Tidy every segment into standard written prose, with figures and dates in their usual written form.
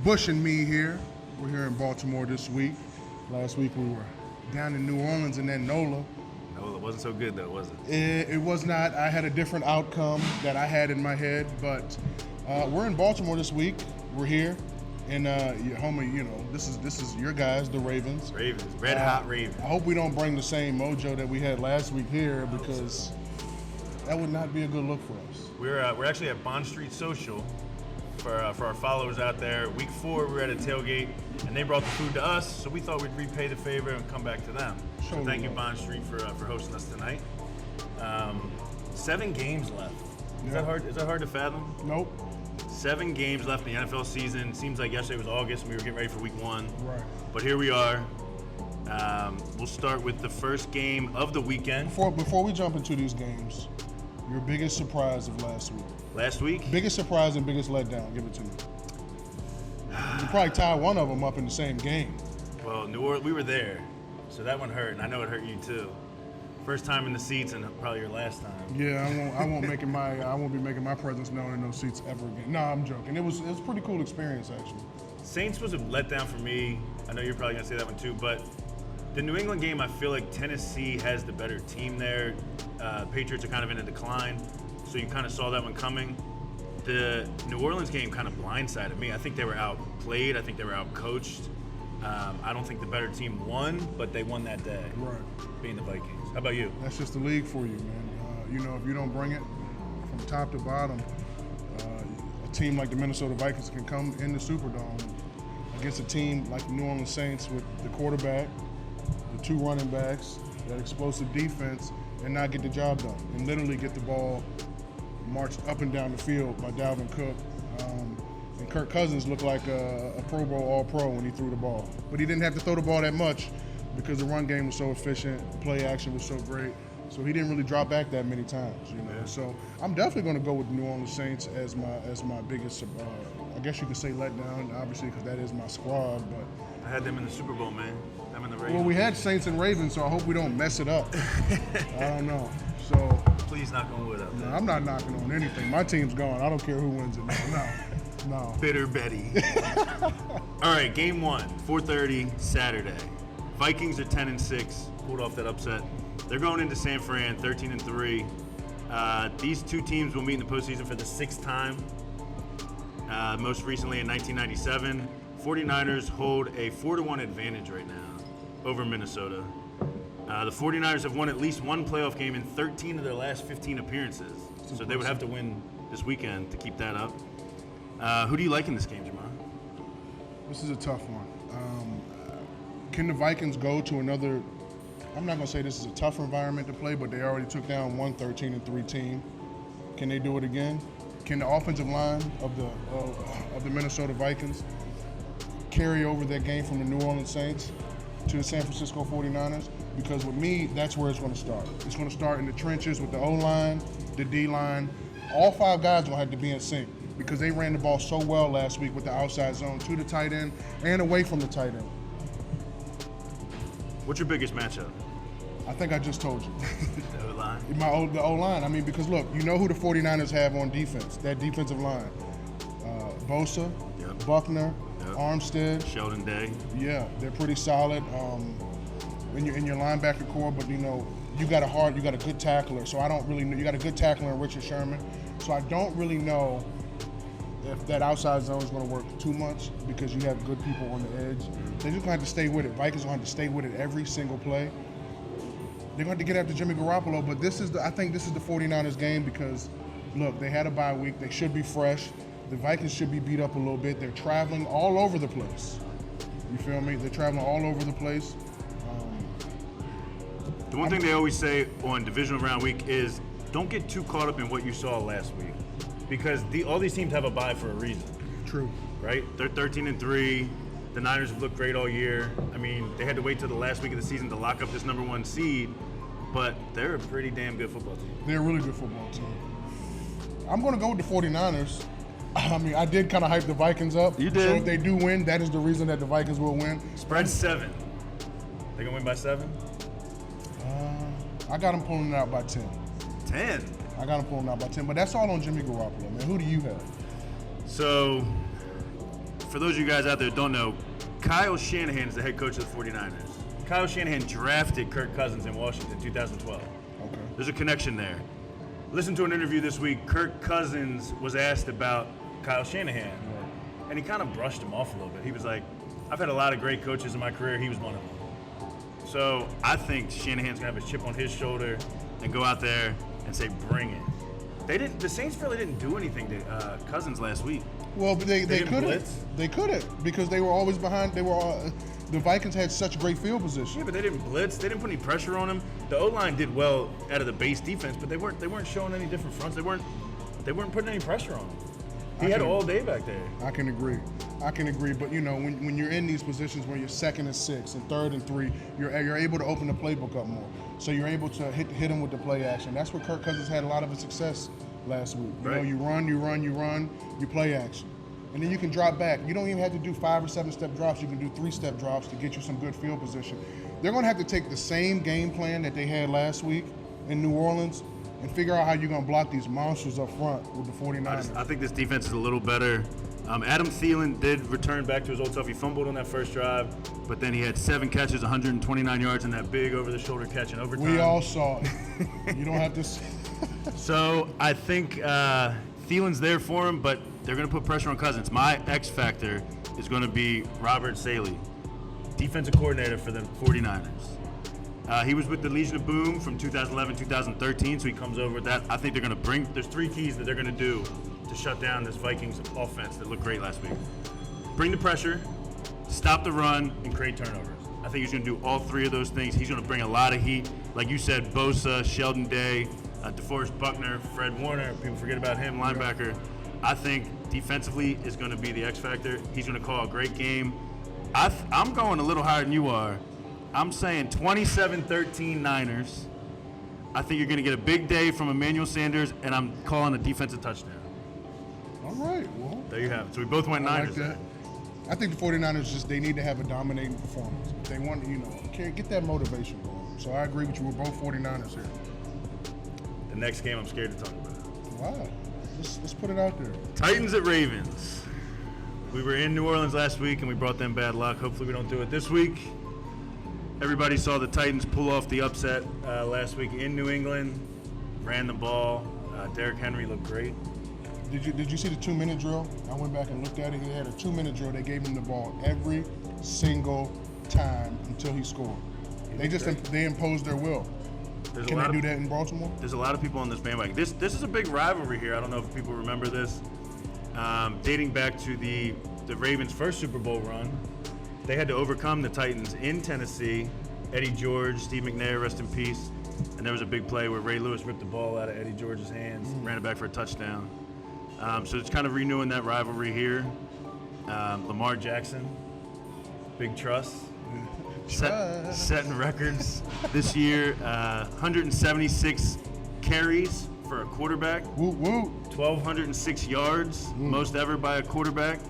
Bush and me here. We're here in Baltimore this week. Last week we were down in New Orleans and then NOLA. No, it wasn't so good though, was it? It was not. I had a different outcome that I had in my head, but we're in Baltimore this week. We're here, and homie, this is your guys, the Ravens. Ravens, red hot Ravens. I hope we don't bring the same mojo that we had last week here because that would not be a good look for us. We're actually at Bond Street Social for our followers out there. Week 4, we were at a tailgate, and they brought the food to us, so we thought we'd repay the favor and come back to them. So thank you, Bond Street, for hosting us tonight. 7 games left. Is that hard to fathom? Nope. 7 games left in the NFL season. Seems like yesterday was August and we were getting ready for week 1. Right. But here we are. We'll start with the first game of the weekend. Before we jump into these games, your biggest surprise of last week. Last week? Biggest surprise and biggest letdown. Give it to me. You probably tie one of them up in the same game. Well, New Orleans, we were there, so that one hurt, and I know it hurt you too. First time in the seats and probably your last time. Yeah, I won't be making my presence known in those seats ever again. No, I'm joking. It was a pretty cool experience actually. Saints was a letdown for me. I know you're probably gonna say that one too, but the New England game, I feel like Tennessee has the better team there. Patriots are kind of in a decline, so you kind of saw that one coming. The New Orleans game kind of blindsided me. I think they were outplayed. I think they were outcoached. I don't think the better team won, but they won that day. Right. Being the Vikings. How about you? That's just the league for you, man. If you don't bring it from top to bottom, a team like the Minnesota Vikings can come in the Superdome against a team like the New Orleans Saints with the quarterback, the 2 running backs, that explosive defense, and not get the job done, and literally get the ball marched up and down the field by Dalvin Cook. And Kirk Cousins looked like a Pro Bowl All-Pro when he threw the ball. But he didn't have to throw the ball that much because the run game was so efficient, the play action was so great. So he didn't really drop back that many times, Yeah. So I'm definitely going to go with the New Orleans Saints as my biggest, I guess you could say letdown, obviously, because that is my squad. But I had them in the Super Bowl, man. Them in the Ravens. well, we had Saints and Ravens, so I hope we don't mess it up. I don't know. So Please knock on wood out there. no, I'm not knocking on anything. My team's gone. I don't care who wins it. No. Bitter Betty. All right, game 1, 4:30 Saturday. Vikings are 10-6. Pulled off that upset. They're going into San Fran, 13-3. These two teams will meet in the postseason for the 6th time. Most recently in 1997. 49ers hold a 4-1 advantage right now over Minnesota. The 49ers have won at least one playoff game in 13 of their last 15 appearances. So they would have to win this weekend to keep that up. Who do you like in this game, Jamal? This is a tough one. Can the Vikings go to another? I'm not going to say this is a tough environment to play, but they already took down one 13-3 team. Can they do it again? Can the offensive line of the Minnesota Vikings carry over that game from the New Orleans Saints to the San Francisco 49ers? Because with me, that's where it's going to start. It's going to start in the trenches with the O-line, the D-line. All 5 guys will have to be in sync because they ran the ball so well last week with the outside zone to the tight end and away from the tight end. What's your biggest matchup? I think I just told you. The O-line? The O-line. I mean, because look, you know who the 49ers have on defense, that defensive line. Bosa, Yep. Buckner, Yep. Armstead. Sheldon Day. Yeah, they're pretty solid in your linebacker core, but you got a good tackler. So I don't really know. You got a good tackler in Richard Sherman. So I don't really know if that outside zone is going to work too much because you have good people on the edge. They're just going to have to stay with it. Vikings will have to stay with it every single play. They're going to have to get after Jimmy Garoppolo, but I think this is the 49ers game because, look, they had a bye week. They should be fresh. The Vikings should be beat up a little bit. They're traveling all over the place. You feel me? They're traveling all over the place. The one thing they always say on divisional round week is don't get too caught up in what you saw last week because all these teams have a bye for a reason. True. Right? They're 13-3. The Niners have looked great all year. I mean, they had to wait till the last week of the season to lock up this number 1 seed, but they're a pretty damn good football team. They're a really good football team. I'm going to go with the 49ers. I mean, I did kind of hype the Vikings up. You did. So if they do win, that is the reason that the Vikings will win. Spread 7. They gonna win by 7? I got them pulling it out by 10. 10? I got them pulling it out by 10, but that's all on Jimmy Garoppolo, man. Who do you have? So, for those of you guys out there that don't know, Kyle Shanahan is the head coach of the 49ers. Kyle Shanahan drafted Kirk Cousins in Washington in 2012. Okay. There's a connection there. Listen to an interview this week. Kirk Cousins was asked about Kyle Shanahan, and he kind of brushed him off a little bit. He was like, I've had a lot of great coaches in my career. He was one of them. So I think Shanahan's going to have a chip on his shoulder and go out there and say, bring it. The Saints really didn't do anything to Cousins last week. Well, but they didn't couldn't. blitz? They couldn't because they were always behind. The Vikings had such great field position. Yeah, but they didn't blitz. They didn't put any pressure on him. The O-line did well out of the base defense, but they weren't showing any different fronts. They weren't putting any pressure on him. He had all day back there. I can agree. But when you're in these positions where you're 2nd and 6 and 3rd and 3, you're able to open the playbook up more. So you're able to hit him with the play action. That's where Kirk Cousins had a lot of his success last week. You run, you play action. And then you can drop back. You don't even have to do 5 or 7-step drops. You can do 3-step drops to get you some good field position. They're going to have to take the same game plan that they had last week in New Orleans and figure out how you're going to block these monsters up front with the 49ers. I think this defense is a little better. Adam Thielen did return back to his old self. He fumbled on that first drive, but then he had 7 catches, 129 yards, and that big over-the-shoulder catch in overtime. We all saw it. You don't have to. So I think Thielen's there for him, but they're going to put pressure on Cousins. My X factor is going to be Robert Saleh, defensive coordinator for the 49ers. He was with the Legion of Boom from 2011, 2013, so he comes over with that. I think they're going to there's 3 keys that they're going to do to shut down this Vikings offense that looked great last week. Bring the pressure, stop the run, and create turnovers. I think he's going to do all 3 of those things. He's going to bring a lot of heat. Like you said, Bosa, Sheldon Day, DeForest Buckner, Fred Warner, people forget about him, linebacker. I think defensively is going to be the X factor. He's going to call a great game. I'm going a little higher than you are. I'm saying 27-13 Niners. I think you're going to get a big day from Emmanuel Sanders, and I'm calling a defensive touchdown. All right, well. There you have it. So we both went Niners. Like that. I think the 49ers they need to have a dominating performance. If they want to, get that motivation going. So I agree with you. We're both 49ers here. The next game I'm scared to talk about. Wow. Let's put it out there. Titans at Ravens. We were in New Orleans last week, and we brought them bad luck. Hopefully we don't do it this week. Everybody saw the Titans pull off the upset last week in New England. Ran the ball. Derrick Henry looked great. Did you see the 2-minute drill? I went back and looked at it. He had a 2-minute drill. They gave him the ball every single time until he scored. They imposed their will. Can they do that in Baltimore? There's a lot of people on this bandwagon. This is a big rivalry here. I don't know if people remember this. Dating back to the Ravens' first Super Bowl run, they had to overcome the Titans in Tennessee. Eddie George, Steve McNair, rest in peace. And there was a big play where Ray Lewis ripped the ball out of Eddie George's hands, ran it back for a touchdown. So it's kind of renewing that rivalry here. Lamar Jackson, big trust. Setting records this year. 176 carries for a quarterback. Woo, woo. 1,206 yards, most ever by a quarterback.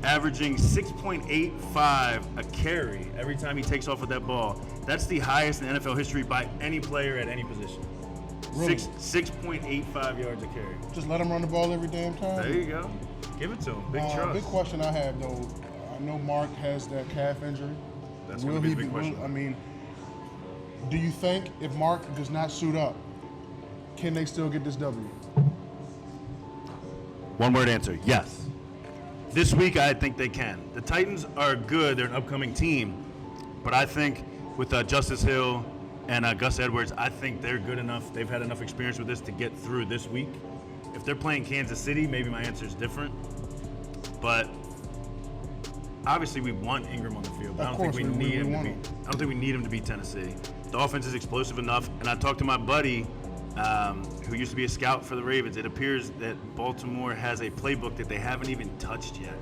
Averaging 6.85 a carry every time he takes off with that ball. That's the highest in NFL history by any player at any position. Really? 6.85 yards a carry. Just let him run the ball every damn time. There you go. Give it to him. Big trust. Big question I have though. I know Mark has that calf injury. That's going to be the big question. I mean, do you think if Mark does not suit up, can they still get this W? One word answer, yes. This week, I think they can. The Titans are good. They're an upcoming team. But I think with Justice Hill and Gus Edwards, I think they're good enough. They've had enough experience with this to get through this week. If they're playing Kansas City, maybe my answer is different. But obviously, we want Ingram on the field. But I don't think we need him to beat Tennessee. The offense is explosive enough. And I talked to my buddy who used to be a scout for the Ravens. It appears that Baltimore has a playbook that they haven't even touched yet.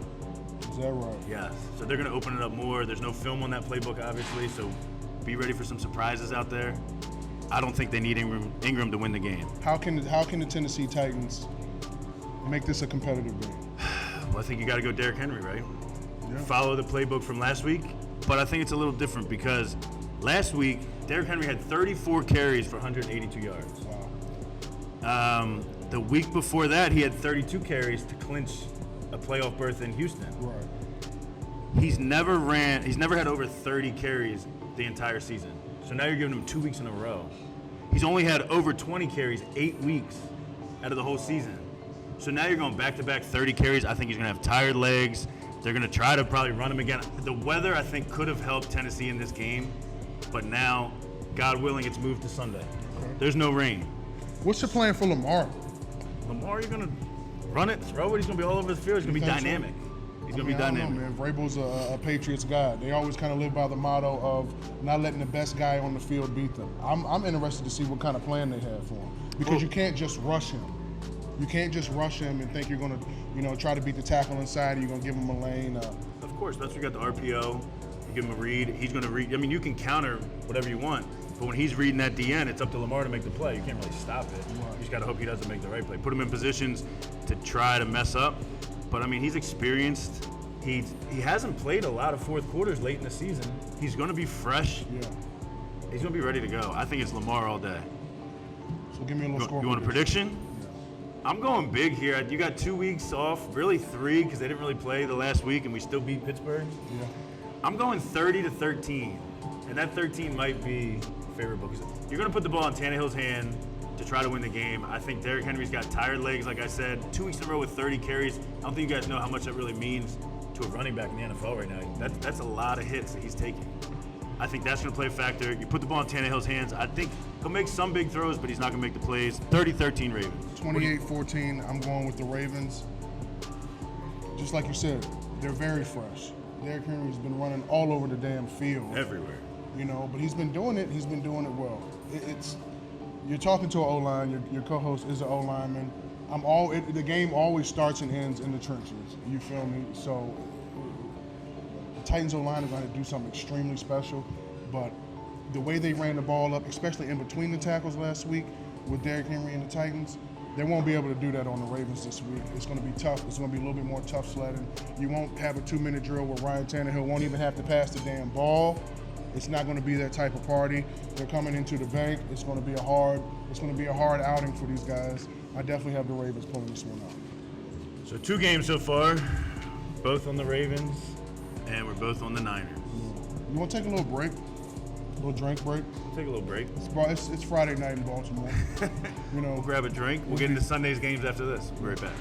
Is that right? Yes. So they're going to open it up more. There's no film on that playbook, obviously, so be ready for some surprises out there. I don't think they need Ingram to win the game. How can the Tennessee Titans make this a competitive game? Well, I think you got to go Derrick Henry, right? Yeah. Follow the playbook from last week, but I think it's a little different because last week, Derrick Henry had 34 carries for 182 yards. Wow. The week before that, he had 32 carries to clinch a playoff berth in Houston. Right. He's never had over 30 carries the entire season. So now you're giving him 2 weeks in a row. He's only had over 20 carries 8 weeks out of the whole season. So now you're going back-to-back 30 carries. I think he's going to have tired legs. They're going to try to probably run him again. The weather, I think, could have helped Tennessee in this game. But now, God willing, it's moved to Sunday. Okay. There's no rain. What's your plan for Lamar? Lamar, you're going to run it, throw it. He's going to be all over the field. He's going to be dynamic. He's going to be dynamic. I don't know, man. Vrabel's a Patriots guy. They always kind of live by the motto of not letting the best guy on the field beat them. I'm interested to see what kind of plan they have for him. Because you can't just rush him. You can't just rush him and think you're going to, try to beat the tackle inside. You're going to give him a lane. Of course, that's where you got the RPO. You give him a read. He's going to read. I mean, you can counter whatever you want. But when he's reading that DN, it's up to Lamar to make the play. You can't really stop it. You just got to hope he doesn't make the right play. Put him in positions to try to mess up. But, I mean, he's experienced. He hasn't played a lot of fourth quarters late in the season. He's going to be fresh. Yeah. He's going to be ready to go. I think it's Lamar all day. So give me a little score. You want a prediction? I'm going big here. You got 2 weeks off, really 3, because they didn't really play the last week, and we still beat Pittsburgh. Yeah. I'm going 30-13, and that 13 might be favorable because you're going to put the ball in Tannehill's hand to try to win the game. I think Derrick Henry's got tired legs, like I said. 2 weeks in a row with 30 carries. I don't think you guys know how much that really means to a running back in the NFL right now. That's a lot of hits that he's taking. I think that's going to play a factor. You put the ball in Tannehill's hands. I think he'll make some big throws, but he's not going to make the plays. 30-13 Ravens. 28-14, I'm going with the Ravens. Just like you said, they're very fresh. Derrick Henry's been running all over the damn field. Everywhere. But he's been doing it. He's been doing it well. You're talking to an O-line. Your co-host is an O-lineman. The game always starts and ends in the trenches. You feel me? So the Titans O-line are going to do something extremely special. But the way they ran the ball up, especially in between the tackles last week with Derrick Henry and the Titans, they won't be able to do that on the Ravens this week. It's going to be tough. It's going to be a little bit more tough sledding. You won't have a 2-minute drill where Ryan Tannehill won't even have to pass the damn ball. It's not going to be that type of party. They're coming into the bank. It's going to be a hard outing for these guys. I definitely have the Ravens pulling this one out. So 2 games so far, both on the Ravens, and we're both on the Niners. You want to take a little break? A little drink break? Take a little break. It's Friday night in Baltimore. We'll grab a drink. We'll get into Sunday's games after this. We'll be right back.